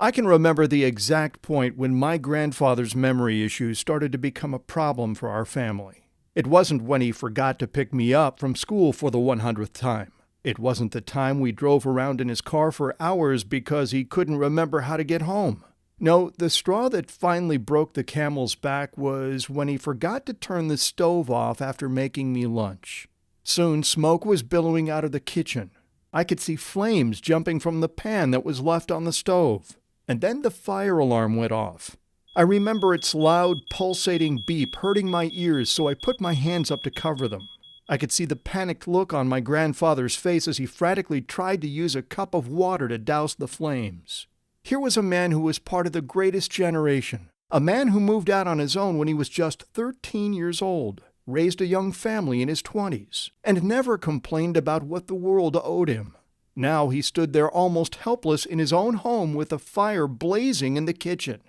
I can remember the exact point when my grandfather's memory issues started to become a problem for our family. It wasn't when he forgot to pick me up from school for the 100th time. It wasn't the time we drove around in his car for hours because he couldn't remember how to get home. No, the straw that finally broke the camel's back was when he forgot to turn the stove off after making me lunch. Soon, smoke was billowing out of the kitchen. I could see flames jumping from the pan that was left on the stove. And then the fire alarm went off. I remember its loud, pulsating beep hurting my ears, so I put my hands up to cover them. I could see the panicked look on my grandfather's face as he frantically tried to use a cup of water to douse the flames. Here was a man who was part of the greatest generation, a man who moved out on his own when he was just 13 years old, raised a young family in his 20s, and never complained about what the world owed him. Now he stood there almost helpless in his own home with a fire blazing in the kitchen.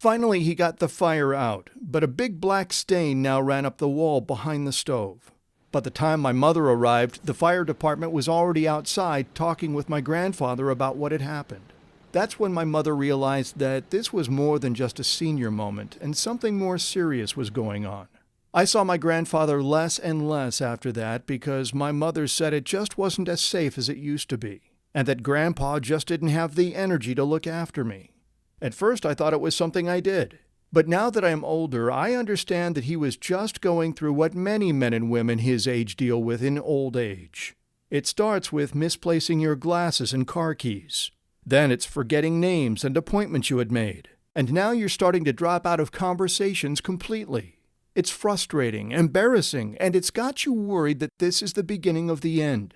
Finally, he got the fire out, but a big black stain now ran up the wall behind the stove. By the time my mother arrived, the fire department was already outside talking with my grandfather about what had happened. That's when my mother realized that this was more than just a senior moment, and something more serious was going on. I saw my grandfather less and less after that because my mother said it just wasn't as safe as it used to be, and that Grandpa just didn't have the energy to look after me. At first I thought it was something I did, but now that I am older, I understand that he was just going through what many men and women his age deal with in old age. It starts with misplacing your glasses and car keys. Then it's forgetting names and appointments you had made, and now you're starting to drop out of conversations completely. It's frustrating, embarrassing, and it's got you worried that this is the beginning of the end.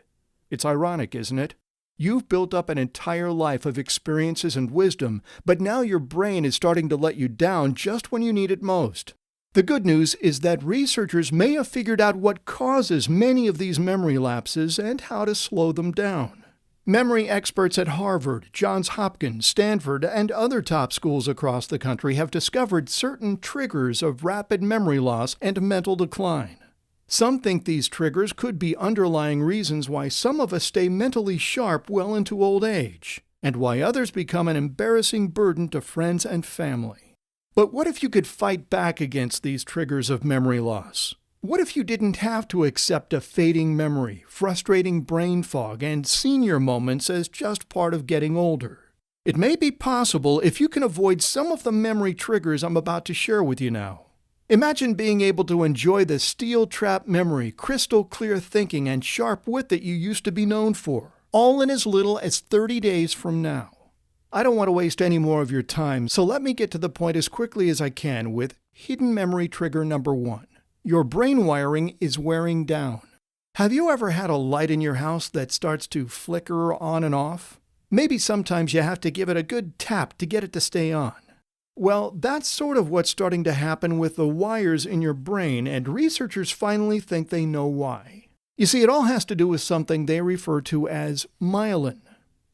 It's ironic, isn't it? You've built up an entire life of experiences and wisdom, but now your brain is starting to let you down just when you need it most. The good news is that researchers may have figured out what causes many of these memory lapses and how to slow them down. Memory experts at Harvard, Johns Hopkins, Stanford, and other top schools across the country have discovered certain triggers of rapid memory loss and mental decline. Some think these triggers could be underlying reasons why some of us stay mentally sharp well into old age, and why others become an embarrassing burden to friends and family. But what if you could fight back against these triggers of memory loss? What if you didn't have to accept a fading memory, frustrating brain fog, and senior moments as just part of getting older? It may be possible if you can avoid some of the memory triggers I'm about to share with you now. Imagine being able to enjoy the steel-trap memory, crystal clear thinking, and sharp wit that you used to be known for, all in as little as 30 days from now. I don't want to waste any more of your time, so let me get to the point as quickly as I can with hidden memory trigger number 1. Your brain wiring is wearing down. Have you ever had a light in your house that starts to flicker on and off? Maybe sometimes you have to give it a good tap to get it to stay on. Well, that's sort of what's starting to happen with the wires in your brain, and researchers finally think they know why. You see, it all has to do with something they refer to as myelin.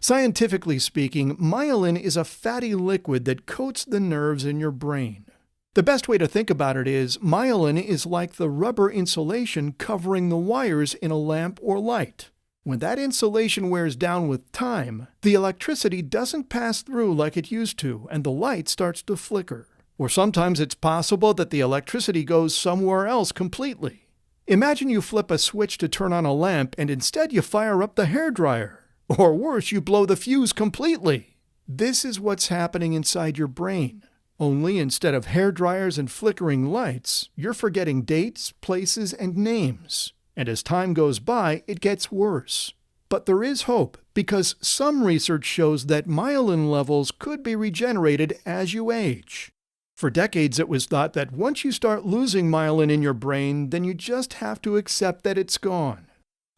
Scientifically speaking, myelin is a fatty liquid that coats the nerves in your brain. The best way to think about it is, myelin is like the rubber insulation covering the wires in a lamp or light. When that insulation wears down with time, the electricity doesn't pass through like it used to, and the light starts to flicker. Or sometimes it's possible that the electricity goes somewhere else completely. Imagine you flip a switch to turn on a lamp, and instead you fire up the hairdryer. Or worse, you blow the fuse completely. This is what's happening inside your brain. Only instead of hairdryers and flickering lights, you're forgetting dates, places, and names. And as time goes by, it gets worse. But there is hope, because some research shows that myelin levels could be regenerated as you age. For decades, it was thought that once you start losing myelin in your brain, then you just have to accept that it's gone.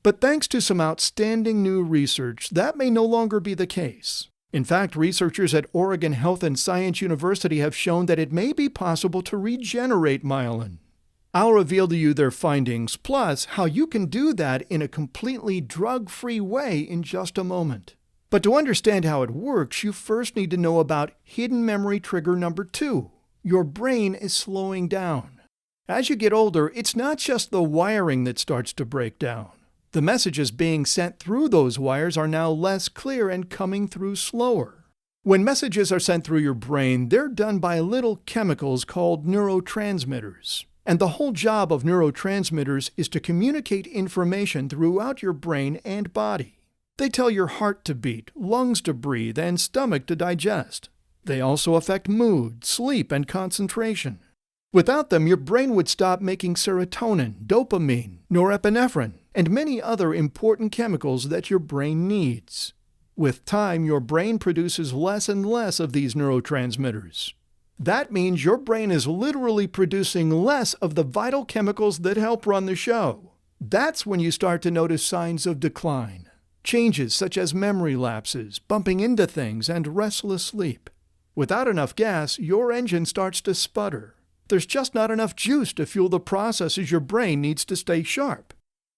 But thanks to some outstanding new research, that may no longer be the case. In fact, researchers at Oregon Health and Science University have shown that it may be possible to regenerate myelin. I'll reveal to you their findings, plus how you can do that in a completely drug-free way in just a moment. But to understand how it works, you first need to know about hidden memory trigger number 2. Your brain is slowing down. As you get older, it's not just the wiring that starts to break down. The messages being sent through those wires are now less clear and coming through slower. When messages are sent through your brain, they're done by little chemicals called neurotransmitters. And the whole job of neurotransmitters is to communicate information throughout your brain and body. They tell your heart to beat, lungs to breathe, and stomach to digest. They also affect mood, sleep, and concentration. Without them, your brain would stop making serotonin, dopamine, norepinephrine, and many other important chemicals that your brain needs. With time, your brain produces less and less of these neurotransmitters. That means your brain is literally producing less of the vital chemicals that help run the show. That's when you start to notice signs of decline. Changes such as memory lapses, bumping into things, and restless sleep. Without enough gas, your engine starts to sputter. There's just not enough juice to fuel the processes your brain needs to stay sharp.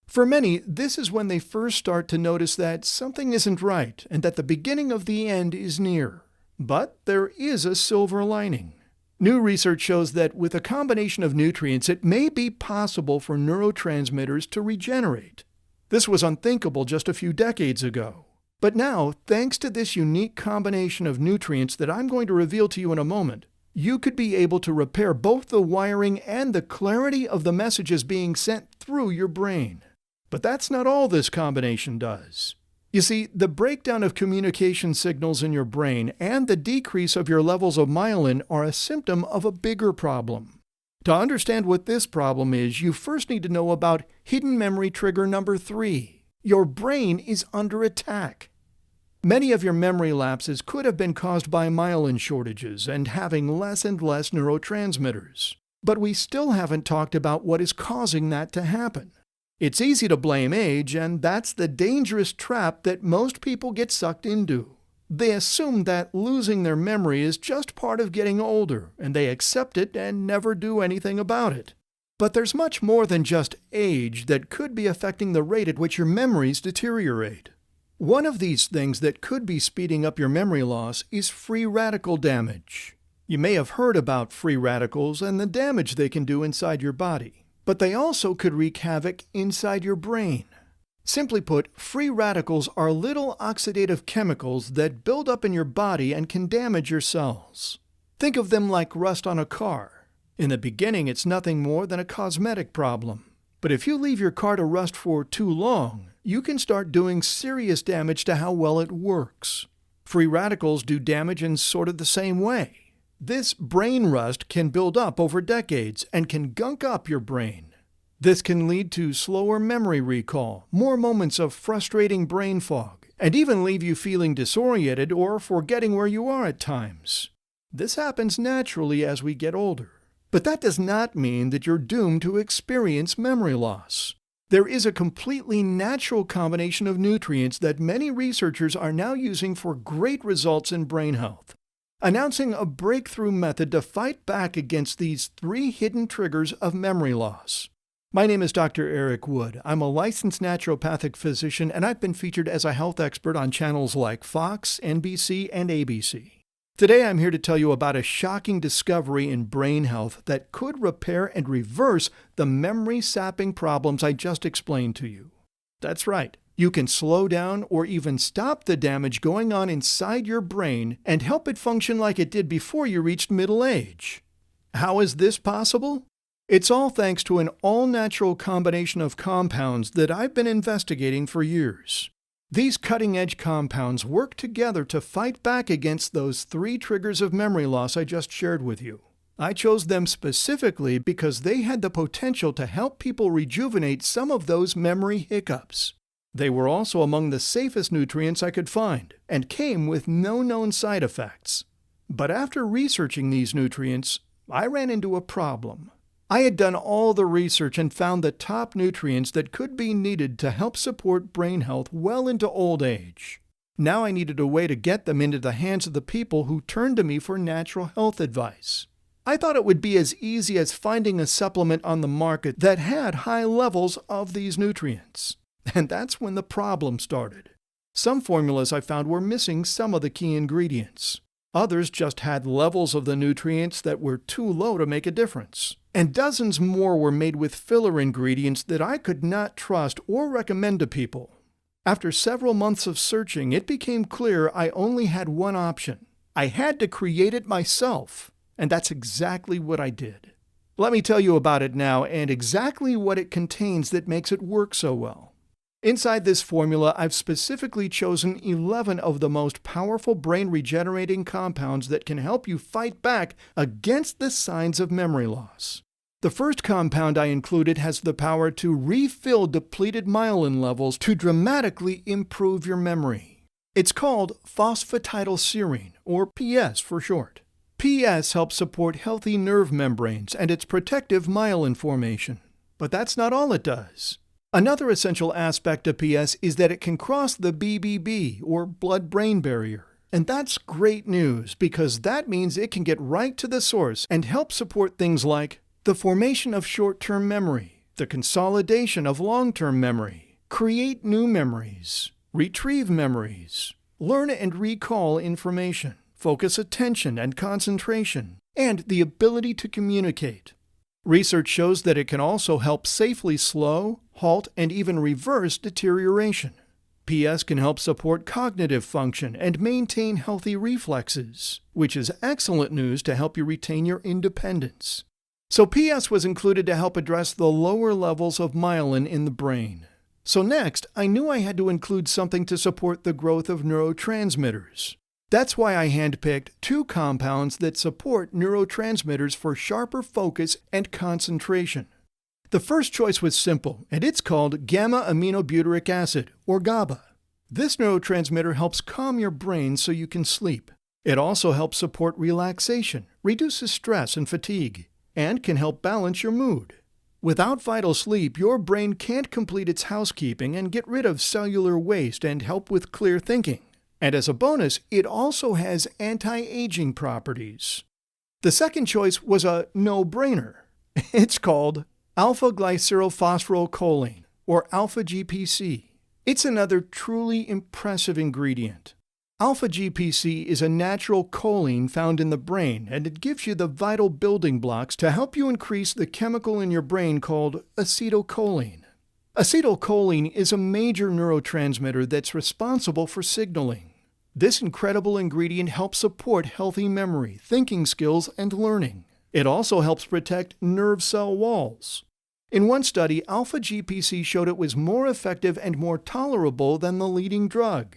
For many, this is when they first start to notice that something isn't right and that the beginning of the end is near. But there is a silver lining. New research shows that with a combination of nutrients, it may be possible for neurotransmitters to regenerate. This was unthinkable just a few decades ago. But now, thanks to this unique combination of nutrients that I'm going to reveal to you in a moment, you could be able to repair both the wiring and the clarity of the messages being sent through your brain. But that's not all this combination does. You see, the breakdown of communication signals in your brain and the decrease of your levels of myelin are a symptom of a bigger problem. To understand what this problem is, you first need to know about hidden memory trigger number 3. Your brain is under attack. Many of your memory lapses could have been caused by myelin shortages and having less and less neurotransmitters. But we still haven't talked about what is causing that to happen. It's easy to blame age, and that's the dangerous trap that most people get sucked into. They assume that losing their memory is just part of getting older, and they accept it and never do anything about it. But there's much more than just age that could be affecting the rate at which your memories deteriorate. One of these things that could be speeding up your memory loss is free radical damage. You may have heard about free radicals and the damage they can do inside your body. But they also could wreak havoc inside your brain. Simply put, free radicals are little oxidative chemicals that build up in your body and can damage your cells. Think of them like rust on a car. In the beginning, it's nothing more than a cosmetic problem. But if you leave your car to rust for too long, you can start doing serious damage to how well it works. Free radicals do damage in sort of the same way. This brain rust can build up over decades and can gunk up your brain. This can lead to slower memory recall, more moments of frustrating brain fog, and even leave you feeling disoriented or forgetting where you are at times. This happens naturally as we get older. But that does not mean that you're doomed to experience memory loss. There is a completely natural combination of nutrients that many researchers are now using for great results in brain health, announcing a breakthrough method to fight back against these 3 hidden triggers of memory loss. My name is Dr. Eric Wood. I'm a licensed naturopathic physician, and I've been featured as a health expert on channels like Fox, NBC, and ABC. Today I'm here to tell you about a shocking discovery in brain health that could repair and reverse the memory-sapping problems I just explained to you. That's right. You can slow down or even stop the damage going on inside your brain and help it function like it did before you reached middle age. How is this possible? It's all thanks to an all-natural combination of compounds that I've been investigating for years. These cutting-edge compounds work together to fight back against those 3 triggers of memory loss I just shared with you. I chose them specifically because they had the potential to help people rejuvenate some of those memory hiccups. They were also among the safest nutrients I could find, and came with no known side effects. But after researching these nutrients, I ran into a problem. I had done all the research and found the top nutrients that could be needed to help support brain health well into old age. Now I needed a way to get them into the hands of the people who turned to me for natural health advice. I thought it would be as easy as finding a supplement on the market that had high levels of these nutrients. And that's when the problem started. Some formulas I found were missing some of the key ingredients. Others just had levels of the nutrients that were too low to make a difference. And dozens more were made with filler ingredients that I could not trust or recommend to people. After several months of searching, it became clear I only had one option. I had to create it myself, and that's exactly what I did. Let me tell you about it now and exactly what it contains that makes it work so well. Inside this formula, I've specifically chosen 11 of the most powerful brain-regenerating compounds that can help you fight back against the signs of memory loss. The first compound I included has the power to refill depleted myelin levels to dramatically improve your memory. It's called phosphatidylserine, or PS for short. PS helps support healthy nerve membranes and its protective myelin formation. But that's not all it does. Another essential aspect of PS is that it can cross the BBB, or blood-brain barrier. And that's great news because that means it can get right to the source and help support things like the formation of short-term memory, the consolidation of long-term memory, create new memories, retrieve memories, learn and recall information, focus attention and concentration, and the ability to communicate. Research shows that it can also help safely slow, halt, and even reverse deterioration. PS can help support cognitive function and maintain healthy reflexes, which is excellent news to help you retain your independence. So PS was included to help address the lower levels of myelin in the brain. So next, I knew I had to include something to support the growth of neurotransmitters. That's why I handpicked 2 compounds that support neurotransmitters for sharper focus and concentration. The first choice was simple, and it's called gamma-aminobutyric acid, or GABA. This neurotransmitter helps calm your brain so you can sleep. It also helps support relaxation, reduces stress and fatigue, and can help balance your mood. Without vital sleep, your brain can't complete its housekeeping and get rid of cellular waste and help with clear thinking. And as a bonus, it also has anti-aging properties. The second choice was a no-brainer. It's called alpha-glycerylphosphorylcholine, or alpha-GPC. It's another truly impressive ingredient. Alpha-GPC is a natural choline found in the brain, and it gives you the vital building blocks to help you increase the chemical in your brain called acetylcholine. Acetylcholine is a major neurotransmitter that's responsible for signaling. This incredible ingredient helps support healthy memory, thinking skills, and learning. It also helps protect nerve cell walls. In one study, alpha-GPC showed it was more effective and more tolerable than the leading drug.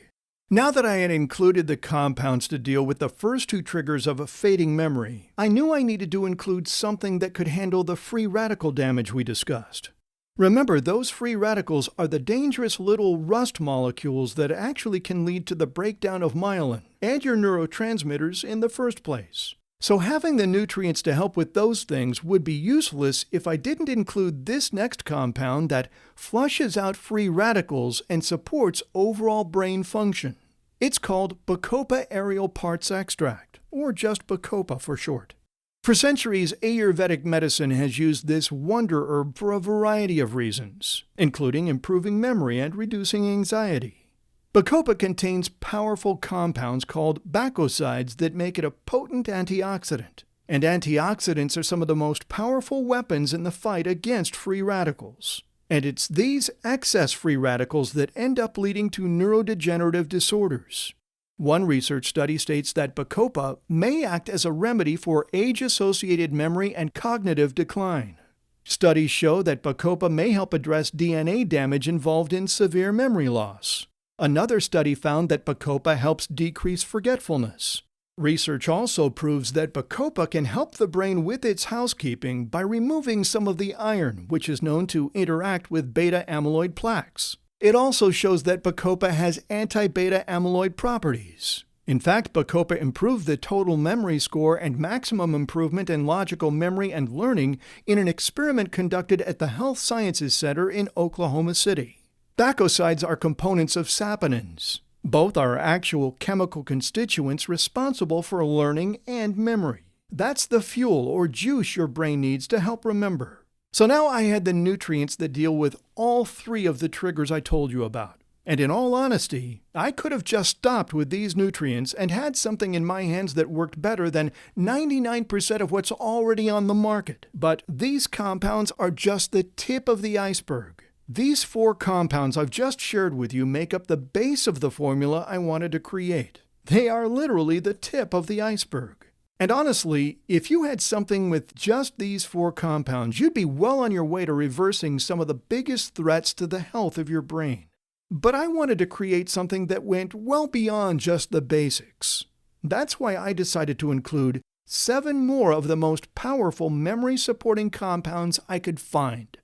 Now that I had included the compounds to deal with the first 2 triggers of a fading memory, I knew I needed to include something that could handle the free radical damage we discussed. Remember, those free radicals are the dangerous little rust molecules that actually can lead to the breakdown of myelin and your neurotransmitters in the first place. So having the nutrients to help with those things would be useless if I didn't include this next compound that flushes out free radicals and supports overall brain function. It's called Bacopa aerial parts extract, or just Bacopa for short. For centuries, Ayurvedic medicine has used this wonder herb for a variety of reasons, including improving memory and reducing anxiety. Bacopa contains powerful compounds called bacosides that make it a potent antioxidant. And antioxidants are some of the most powerful weapons in the fight against free radicals. And it's these excess free radicals that end up leading to neurodegenerative disorders. One research study states that Bacopa may act as a remedy for age-associated memory and cognitive decline. Studies show that Bacopa may help address DNA damage involved in severe memory loss. Another study found that Bacopa helps decrease forgetfulness. Research also proves that Bacopa can help the brain with its housekeeping by removing some of the iron, which is known to interact with beta amyloid plaques. It also shows that Bacopa has anti-beta amyloid properties. In fact, Bacopa improved the total memory score and maximum improvement in logical memory and learning in an experiment conducted at the Health Sciences Center in Oklahoma City. Bacosides are components of saponins. Both are actual chemical constituents responsible for learning and memory. That's the fuel or juice your brain needs to help remember. So now I had the nutrients that deal with all 3 of the triggers I told you about. And in all honesty, I could have just stopped with these nutrients and had something in my hands that worked better than 99% of what's already on the market. But these compounds are just the tip of the iceberg. These 4 compounds I've just shared with you make up the base of the formula I wanted to create. They are literally the tip of the iceberg. And honestly, if you had something with just these 4 compounds, you'd be well on your way to reversing some of the biggest threats to the health of your brain. But I wanted to create something that went well beyond just the basics. That's why I decided to include 7 more of the most powerful memory-supporting compounds I could find.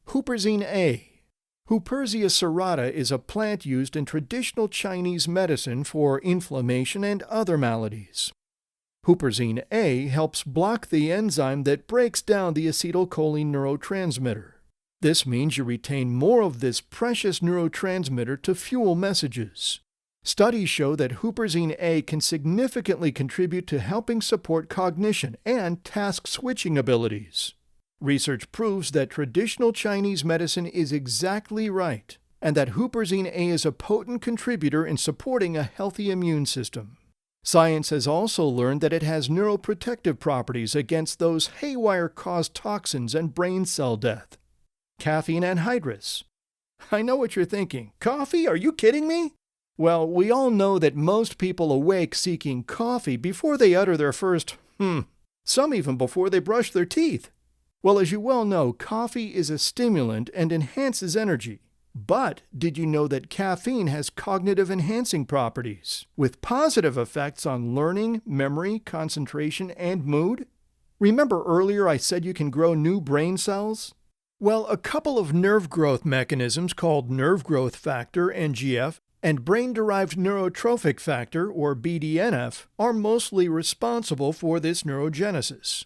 Huperzine A. Huperzia serrata is a plant used in traditional Chinese medicine for inflammation and other maladies. Huperzine A helps block the enzyme that breaks down the acetylcholine neurotransmitter. This means you retain more of this precious neurotransmitter to fuel messages. Studies show that Huperzine A can significantly contribute to helping support cognition and task-switching abilities. Research proves that traditional Chinese medicine is exactly right, and that Huperzine A is a potent contributor in supporting a healthy immune system. Science has also learned that it has neuroprotective properties against those haywire-caused toxins and brain cell death. Caffeine anhydrous. I know what you're thinking. Coffee? Are you kidding me? Well, we all know that most people awake seeking coffee before they utter their first some even before they brush their teeth. Well, as you well know, coffee is a stimulant and enhances energy. But did you know that caffeine has cognitive enhancing properties, with positive effects on learning, memory, concentration, and mood? Remember earlier I said you can grow new brain cells? Well, a couple of nerve growth mechanisms called nerve growth factor, NGF, and brain-derived neurotrophic factor, or BDNF, are mostly responsible for this neurogenesis.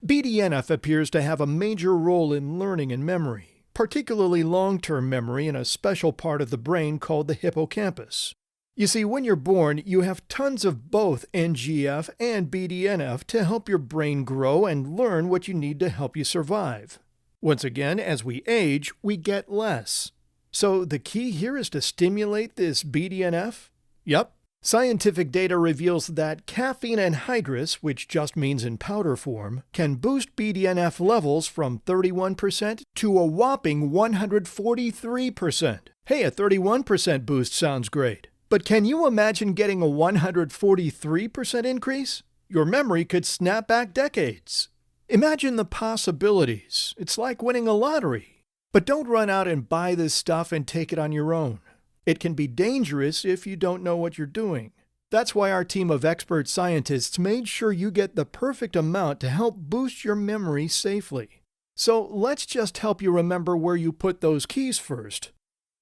BDNF appears to have a major role in learning and memory, particularly long-term memory in a special part of the brain called the hippocampus. You see, when you're born, you have tons of both NGF and BDNF to help your brain grow and learn what you need to help you survive. Once again, as we age, we get less. So the key here is to stimulate this BDNF? Yep. Scientific data reveals that caffeine anhydrous, which just means in powder form, can boost BDNF levels from 31% to a whopping 143%. Hey, a 31% boost sounds great. But can you imagine getting a 143% increase? Your memory could snap back decades. Imagine the possibilities. It's like winning a lottery. But don't run out and buy this stuff and take it on your own. It can be dangerous if you don't know what you're doing. That's why our team of expert scientists made sure you get the perfect amount to help boost your memory safely. So let's just help you remember where you put those keys first.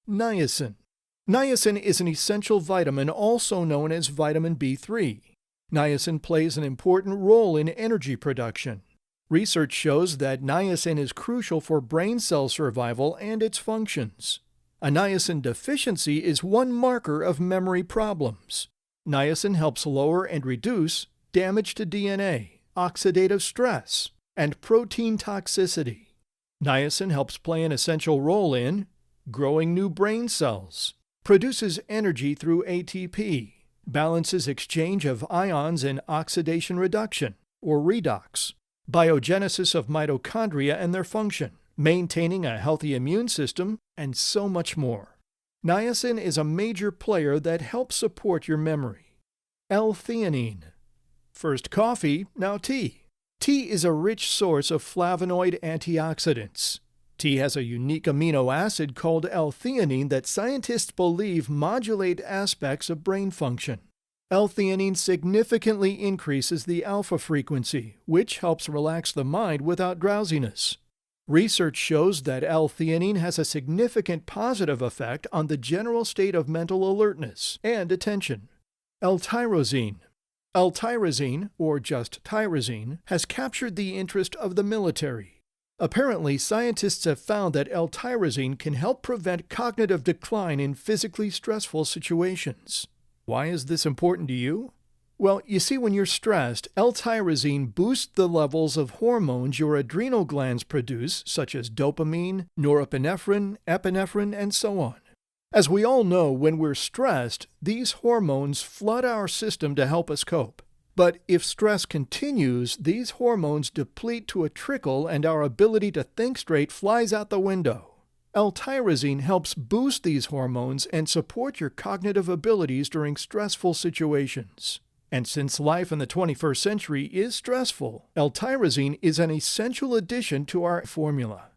Niacin. Niacin is an essential vitamin also known as vitamin B3. Niacin plays an important role in energy production. Research shows that niacin is crucial for brain cell survival and its functions. A niacin deficiency is one marker of memory problems. Niacin helps lower and reduce damage to DNA, oxidative stress, and protein toxicity. Niacin helps play an essential role in growing new brain cells, produces energy through ATP, balances exchange of ions and oxidation reduction, or redox, biogenesis of mitochondria and their function, maintaining a healthy immune system, and so much more. Niacin is a major player that helps support your memory. L-theanine. First coffee, now tea. Tea is a rich source of flavonoid antioxidants. Tea has a unique amino acid called L-theanine that scientists believe modulate aspects of brain function. L-theanine significantly increases the alpha frequency, which helps relax the mind without drowsiness. Research shows that L-theanine has a significant positive effect on the general state of mental alertness and attention. L-tyrosine. L-tyrosine, or just tyrosine, has captured the interest of the military. Apparently, scientists have found that L-tyrosine can help prevent cognitive decline in physically stressful situations. Why is this important to you? Well, you see, when you're stressed, L-tyrosine boosts the levels of hormones your adrenal glands produce, such as dopamine, norepinephrine, epinephrine, and so on. As we all know, when we're stressed, these hormones flood our system to help us cope. But if stress continues, these hormones deplete to a trickle and our ability to think straight flies out the window. L-tyrosine helps boost these hormones and support your cognitive abilities during stressful situations. And since life in the 21st century is stressful, L-tyrosine is an essential addition to our formula.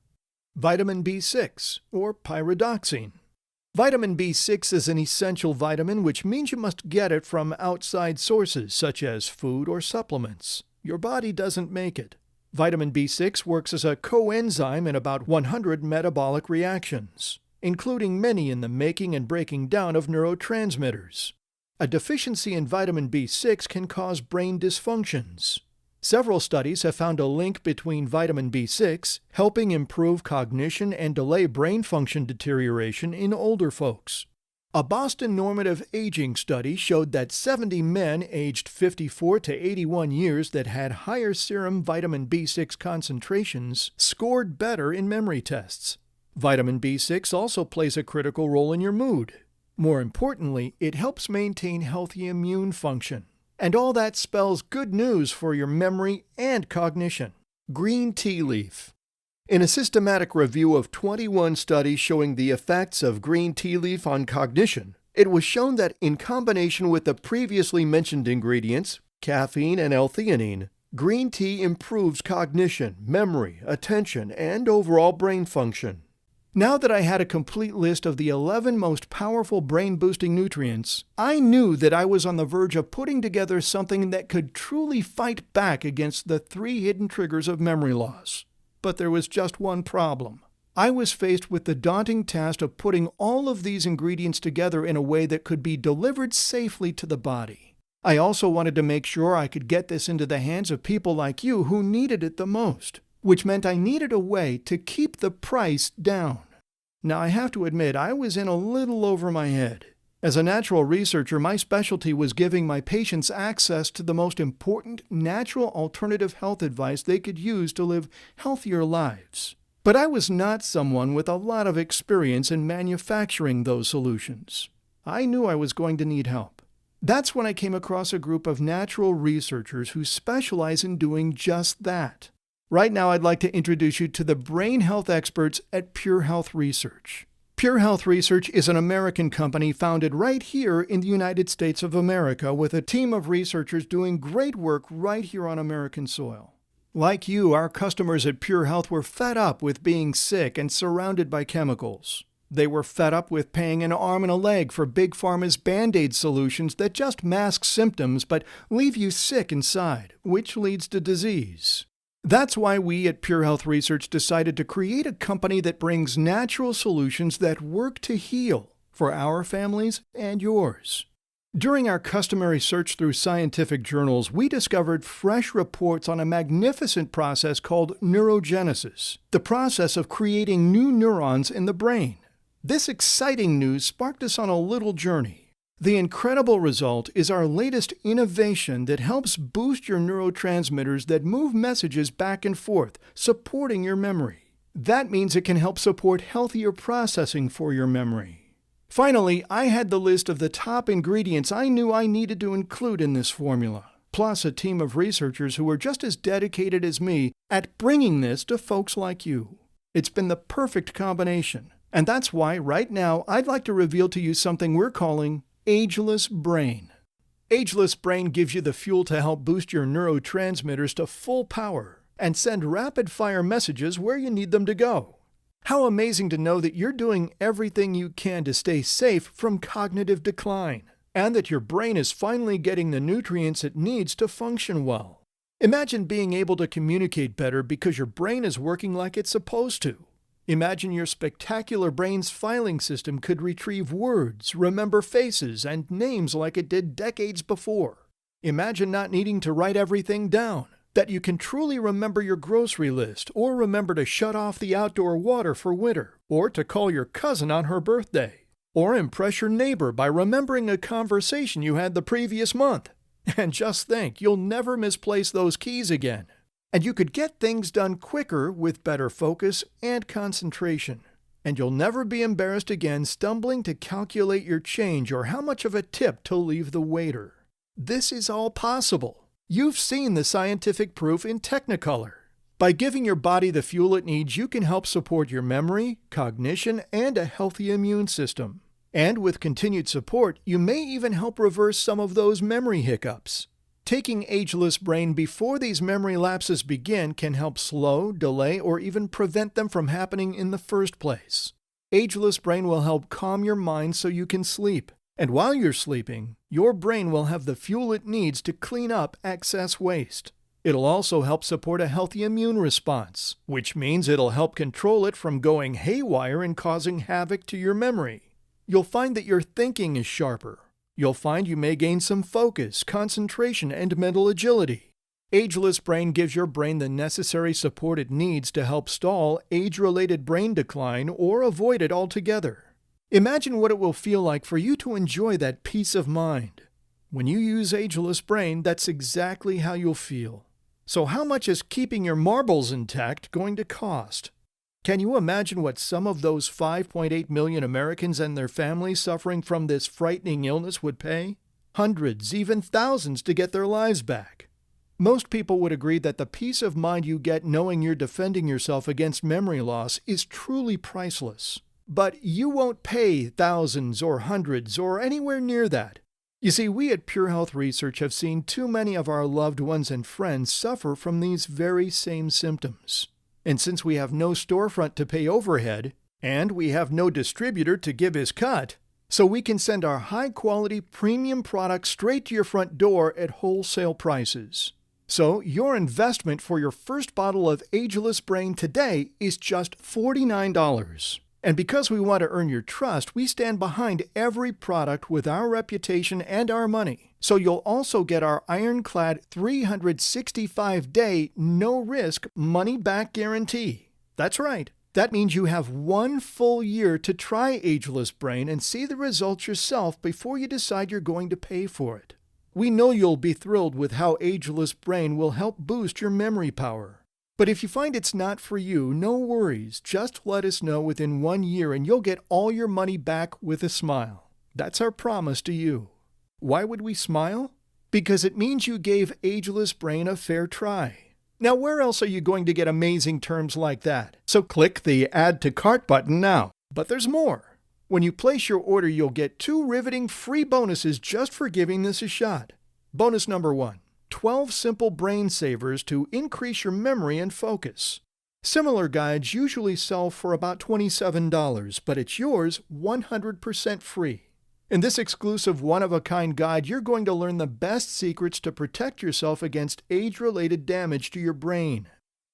Vitamin B6, or pyridoxine. Vitamin B6 is an essential vitamin, which means you must get it from outside sources such as food or supplements. Your body doesn't make it. Vitamin B6 works as a coenzyme in about 100 metabolic reactions, including many in the making and breaking down of neurotransmitters. A deficiency in vitamin B6 can cause brain dysfunctions. Several studies have found a link between vitamin B6 helping improve cognition and delay brain function deterioration in older folks. A Boston normative aging study showed that 70 men aged 54 to 81 years that had higher serum vitamin B6 concentrations scored better in memory tests. Vitamin B6 also plays a critical role in your mood. More importantly, it helps maintain healthy immune function. And all that spells good news for your memory and cognition. Green tea leaf. In a systematic review of 21 studies showing the effects of green tea leaf on cognition, it was shown that in combination with the previously mentioned ingredients, caffeine and L-theanine, green tea improves cognition, memory, attention, and overall brain function. Now that I had a complete list of the 11 most powerful brain-boosting nutrients, I knew that I was on the verge of putting together something that could truly fight back against the 3 hidden triggers of memory loss. But there was just one problem. I was faced with the daunting task of putting all of these ingredients together in a way that could be delivered safely to the body. I also wanted to make sure I could get this into the hands of people like you who needed it the most, which meant I needed a way to keep the price down. Now, I have to admit, I was in a little over my head. As a natural researcher, my specialty was giving my patients access to the most important natural alternative health advice they could use to live healthier lives. But I was not someone with a lot of experience in manufacturing those solutions. I knew I was going to need help. That's when I came across a group of natural researchers who specialize in doing just that. Right now, I'd like to introduce you to the brain health experts at PureHealth Research. PureHealth Research is an American company founded right here in the United States of America with a team of researchers doing great work right here on American soil. Like you, our customers at PureHealth were fed up with being sick and surrounded by chemicals. They were fed up with paying an arm and a leg for Big Pharma's Band-Aid solutions that just mask symptoms but leave you sick inside, which leads to disease. That's why we at PureHealth Research decided to create a company that brings natural solutions that work to heal for our families and yours. During our customary search through scientific journals, we discovered fresh reports on a magnificent process called neurogenesis, the process of creating new neurons in the brain. This exciting news sparked us on a little journey. The incredible result is our latest innovation that helps boost your neurotransmitters that move messages back and forth, supporting your memory. That means it can help support healthier processing for your memory. Finally, I had the list of the top ingredients I knew I needed to include in this formula, plus a team of researchers who were just as dedicated as me at bringing this to folks like you. It's been the perfect combination, and that's why right now I'd like to reveal to you something we're calling AGELESS BRAIN. AGELESS BRAIN gives you the fuel to help boost your neurotransmitters to full power and send rapid-fire messages where you need them to go. How amazing to know that you're doing everything you can to stay safe from cognitive decline, and that your brain is finally getting the nutrients it needs to function well. Imagine being able to communicate better because your brain is working like it's supposed to. Imagine your spectacular brain's filing system could retrieve words, remember faces, and names like it did decades before. Imagine not needing to write everything down, that you can truly remember your grocery list, or remember to shut off the outdoor water for winter, or to call your cousin on her birthday, or impress your neighbor by remembering a conversation you had the previous month. And just think, you'll never misplace those keys again. And you could get things done quicker with better focus and concentration. And you'll never be embarrassed again stumbling to calculate your change or how much of a tip to leave the waiter. This is all possible. You've seen the scientific proof in Technicolor. By giving your body the fuel it needs, you can help support your memory, cognition, and a healthy immune system. And with continued support, you may even help reverse some of those memory hiccups. Taking Ageless Brain before these memory lapses begin can help slow, delay, or even prevent them from happening in the first place. Ageless Brain will help calm your mind so you can sleep. And while you're sleeping, your brain will have the fuel it needs to clean up excess waste. It'll also help support a healthy immune response, which means it'll help control it from going haywire and causing havoc to your memory. You'll find that your thinking is sharper. You'll find you may gain some focus, concentration, and mental agility. Ageless Brain gives your brain the necessary support it needs to help stall age-related brain decline or avoid it altogether. Imagine what it will feel like for you to enjoy that peace of mind. When you use Ageless Brain, that's exactly how you'll feel. So how much is keeping your marbles intact going to cost? Can you imagine what some of those 5.8 million Americans and their families suffering from this frightening illness would pay? Hundreds, even thousands to get their lives back. Most people would agree that the peace of mind you get knowing you're defending yourself against memory loss is truly priceless. But you won't pay thousands or hundreds or anywhere near that. You see, we at PureHealth Research have seen too many of our loved ones and friends suffer from these very same symptoms. And since we have no storefront to pay overhead, and we have no distributor to give his cut, so we can send our high-quality premium products straight to your front door at wholesale prices. So your investment for your first bottle of Ageless Brain today is just $49. And because we want to earn your trust, we stand behind every product with our reputation and our money. So you'll also get our ironclad 365-day, no-risk, money-back guarantee. That's right. That means you have 1 full year to try Ageless Brain and see the results yourself before you decide you're going to pay for it. We know you'll be thrilled with how Ageless Brain will help boost your memory power. But if you find it's not for you, no worries. Just let us know within 1 year and you'll get all your money back with a smile. That's our promise to you. Why would we smile? Because it means you gave Ageless Brain a fair try. Now, where else are you going to get amazing terms like that? So click the Add to Cart button now. But there's more. When you place your order, you'll get 2 riveting free bonuses just for giving this a shot. Bonus number 1. 12 simple brain savers to increase your memory and focus. Similar guides usually sell for about $27, but it's yours 100% free. In this exclusive one-of-a-kind guide, you're going to learn the best secrets to protect yourself against age-related damage to your brain.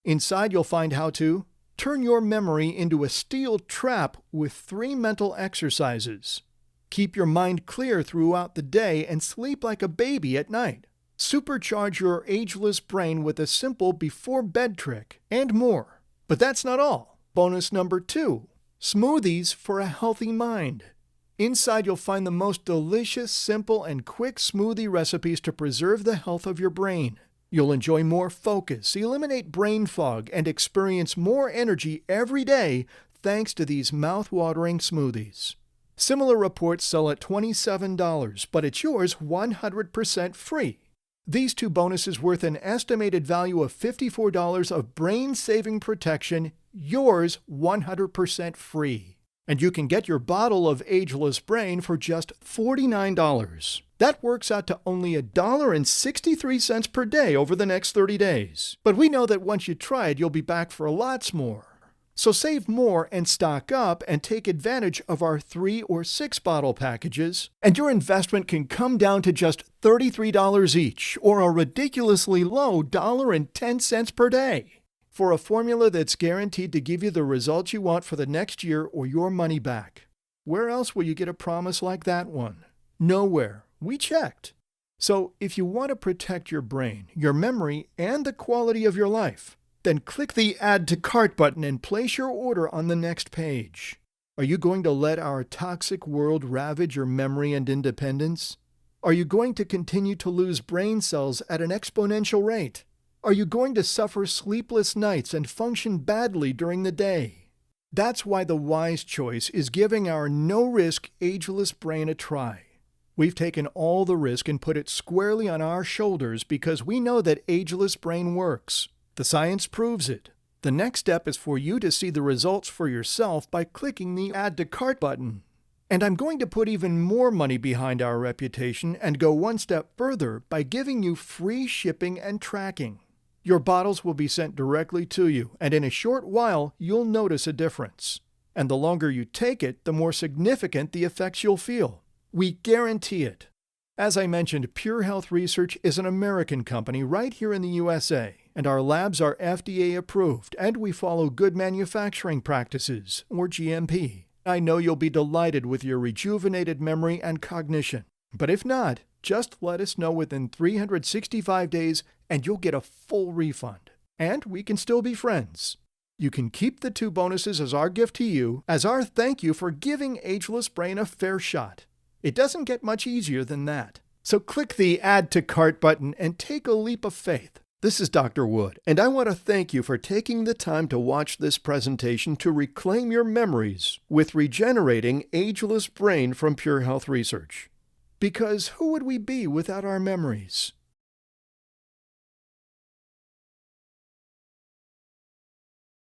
Inside, you'll find how to turn your memory into a steel trap with 3 mental exercises. Keep your mind clear throughout the day and sleep like a baby at night. Supercharge your ageless brain with a simple before-bed trick, and more. But that's not all. Bonus number 2, smoothies for a healthy mind. Inside, you'll find the most delicious, simple, and quick smoothie recipes to preserve the health of your brain. You'll enjoy more focus, eliminate brain fog, and experience more energy every day thanks to these mouth-watering smoothies. Similar reports sell at $27, but it's yours 100% free. These 2 bonuses worth an estimated value of $54 of brain-saving protection, yours 100% free. And you can get your bottle of Ageless Brain for just $49. That works out to only $1.63 per day over the next 30 days. But we know that once you try it, you'll be back for lots more. So save more and stock up and take advantage of our 3 or 6 bottle packages, and your investment can come down to just $33 each, or a ridiculously low $1.10 per day, for a formula that's guaranteed to give you the results you want for the next year or your money back. Where else will you get a promise like that one? Nowhere. We checked. So if you want to protect your brain, your memory, and the quality of your life, then click the Add to Cart button and place your order on the next page. Are you going to let our toxic world ravage your memory and independence? Are you going to continue to lose brain cells at an exponential rate? Are you going to suffer sleepless nights and function badly during the day? That's why the wise choice is giving our no-risk Ageless Brain a try. We've taken all the risk and put it squarely on our shoulders because we know that Ageless Brain works. The science proves it. The next step is for you to see the results for yourself by clicking the Add to Cart button. And I'm going to put even more money behind our reputation and go one step further by giving you free shipping and tracking. Your bottles will be sent directly to you, and in a short while, you'll notice a difference. And the longer you take it, the more significant the effects you'll feel. We guarantee it. As I mentioned, PureHealth Research is an American company right here in the USA, and our labs are FDA approved, and we follow good manufacturing practices, or GMP. I know you'll be delighted with your rejuvenated memory and cognition. But if not, just let us know within 365 days and you'll get a full refund. And we can still be friends. You can keep the 2 bonuses as our gift to you, as our thank you for giving Ageless Brain a fair shot. It doesn't get much easier than that. So click the Add to Cart button and take a leap of faith. This is Dr. Wood, and I want to thank you for taking the time to watch this presentation to reclaim your memories with regenerating Ageless Brain from PureHealth Research. Because who would we be without our memories?